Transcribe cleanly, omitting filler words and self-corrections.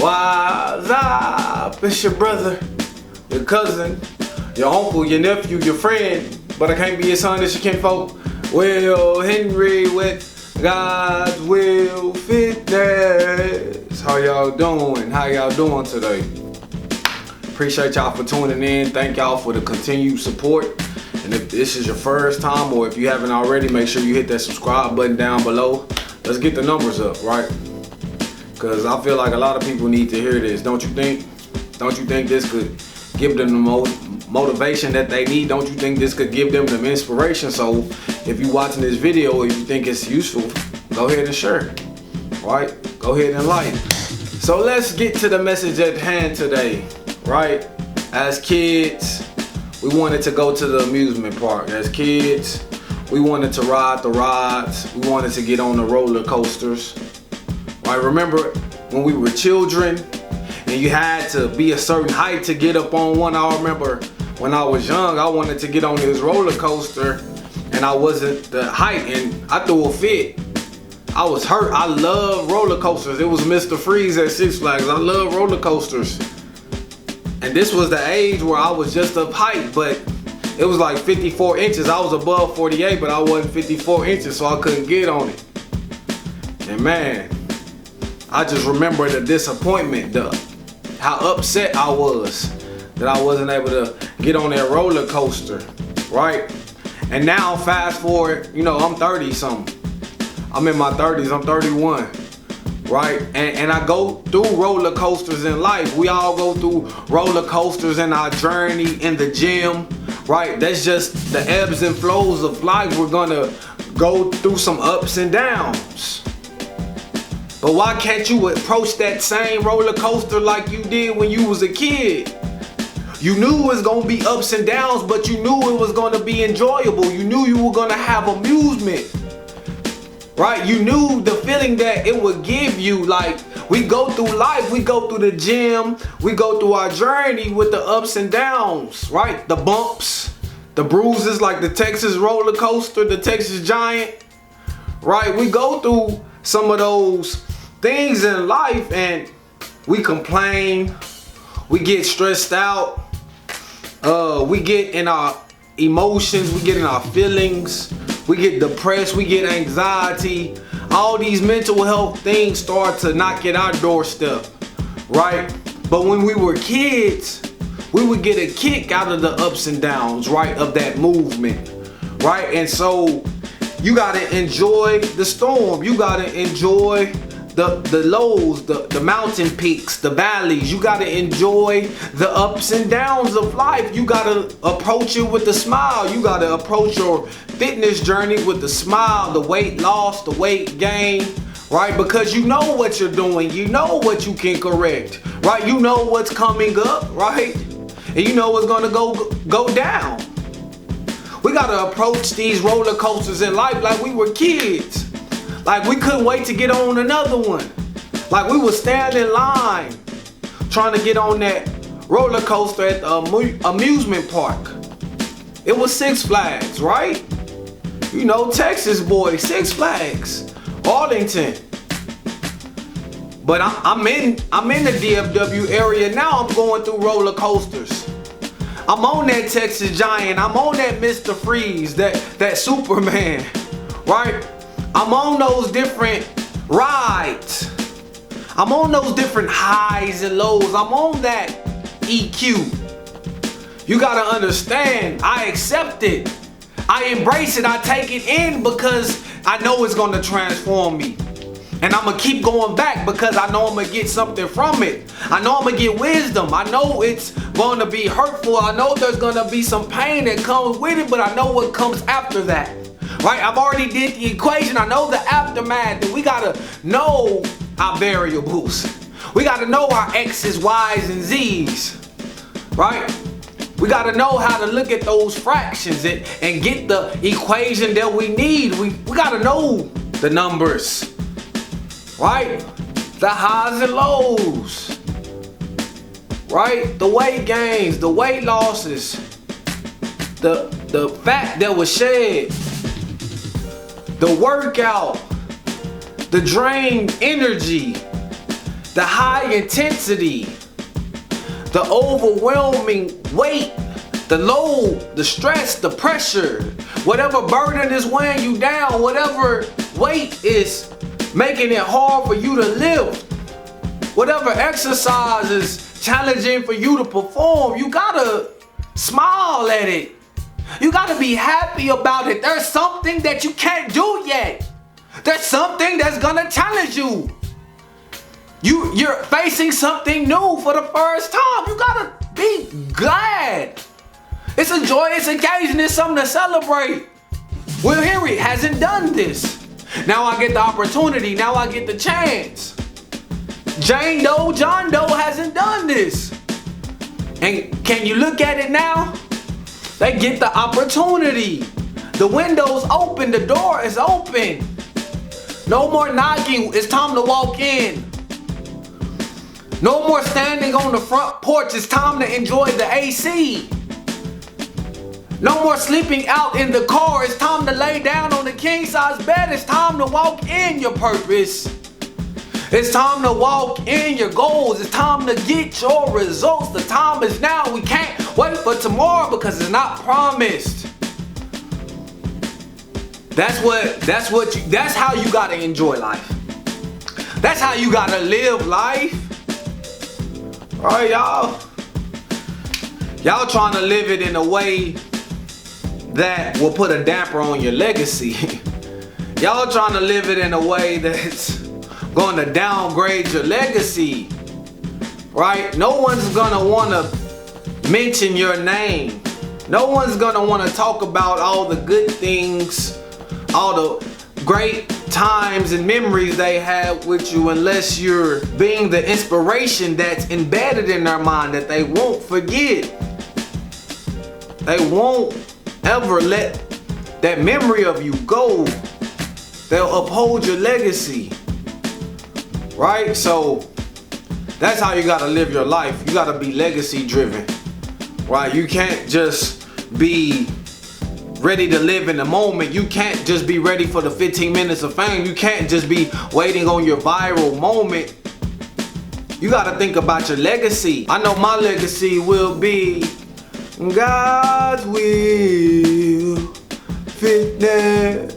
What's up? It's your brother, your cousin, your uncle, your nephew, your friend, but I can't be your son, this your kinfolk. Will Henry with God's Will Fitness. How y'all doing? How y'all doing today? Appreciate y'all for tuning in. Thank y'all for the continued support. And if this is your first time, or if you haven't already, make sure you hit that subscribe button down below. Let's get the numbers up, right? Because I feel like a lot of people need to hear this, don't you think? Don't you think this could give them the motivation that they need? Don't you think this could give them the inspiration? So if you're watching this video, if you think it's useful, go ahead and share, right? Go ahead and like. So let's get to the message at hand today, right? As kids, we wanted to go to the amusement park. As kids, we wanted to ride the rides. We wanted to get on the roller coasters. I remember when we were children and you had to be a certain height to get up on one. I remember when I was young, I wanted to get on this roller coaster and I wasn't the height and I threw a fit. I was hurt. I love roller coasters. It was Mr. Freeze at Six Flags. I love roller coasters. And this was the age where I was just up height, but it was like 54 inches. I was above 48, but I wasn't 54 inches, so I couldn't get on it. And man, I just remember the disappointment, how upset I was that I wasn't able to get on that roller coaster, right? And now fast forward, you know, I'm 30 something. I'm in my 30s, I'm 31, right? And I go through roller coasters in life. We all go through roller coasters in our journey in the gym, right? That's just the ebbs and flows of life. We're gonna go through some ups and downs. But why can't you approach that same roller coaster like you did when you was a kid? You knew it was gonna be ups and downs, but you knew it was gonna be enjoyable. You knew you were gonna have amusement, right? You knew the feeling that it would give you. Like, we go through life, we go through the gym, we go through our journey with the ups and downs, right? The bumps, the bruises, like the Texas roller coaster, the Texas Giant, right? We go through some of those things in life and we complain, we get stressed out, we get in our emotions, we get in our feelings, we get depressed, we get anxiety. All these mental health things start to knock at our doorstep, right? But when we were kids, we would get a kick out of the ups and downs, right, of that movement, right? And so you gotta enjoy the storm. You gotta enjoy the lows, the mountain peaks, the valleys. You gotta enjoy the ups and downs of life. You gotta approach it with a smile. You gotta approach your fitness journey with a smile, the weight loss, the weight gain, right? Because you know what you're doing. You know what you can correct, right? You know what's coming up, right? And you know what's gonna go down. We gotta approach these roller coasters in life like we were kids. Like we couldn't wait to get on another one. Like we would stand in line trying to get on that roller coaster at the amusement park. It was Six Flags, right? You know, Texas boy, Six Flags, Arlington. But I'm in the DFW area now. I'm going through roller coasters. I'm on that Texas Giant. I'm on that Mr. Freeze, that Superman, right? I'm on those different rides. I'm on those different highs and lows. I'm on that EQ. You gotta understand, I accept it. I embrace it. I take it in because I know it's gonna transform me. And I'm gonna keep going back because I know I'm gonna get something from it. I know I'm gonna get wisdom. I know it's gonna be hurtful. I know there's gonna be some pain that comes with it, but I know what comes after that, right? I've already did the equation. I know the aftermath. And we gotta know our variables. We gotta know our X's, Y's, and Z's, right? We gotta know how to look at those fractions and get the equation that we need. We gotta know the numbers. Right? The highs and lows. Right? The weight gains, the weight losses, the fat that was shed, the workout, the drained energy, the high intensity, the overwhelming weight, the load, the stress, the pressure, whatever burden is weighing you down, whatever weight is making it hard for you to live, whatever exercise is challenging for you to perform, you gotta smile at it. You gotta be happy about it. There's something that you can't do yet. There's something that's gonna challenge you. You're facing something new for the first time. You gotta be glad. It's a joyous occasion. It's something to celebrate. Will Henry hasn't done this. Now I get the opportunity. Now I get the chance. Jane Doe, John Doe hasn't done this. And can you look at it now? They get the opportunity. The window's open. The door is open. No more knocking. It's time to walk in. No more standing on the front porch. It's time to enjoy the AC. No more sleeping out in the car. It's time to lay down on the king size bed. It's time to walk in your purpose. It's time to walk in your goals. It's time to get your results. The time is now. We can't wait for tomorrow because it's not promised. That's how you gotta enjoy life. That's how you gotta live life. Alright, y'all trying to live it in a way that will put a damper on your legacy. Y'all trying to live it in a way that's going to downgrade your legacy, right? No one's gonna want to mention your name. No one's gonna want to talk about all the good things, all the great times and memories they have with you, unless you're being the inspiration that's embedded in their mind that they won't forget. They won't ever let that memory of you go. They'll uphold your legacy, right? So that's how you gotta live your life. You gotta be legacy driven, right? You can't just be ready to live in the moment. You can't just be ready for the 15 minutes of fame. You can't just be waiting on your viral moment. You gotta think about your legacy. I know my legacy will be God's will, fitness,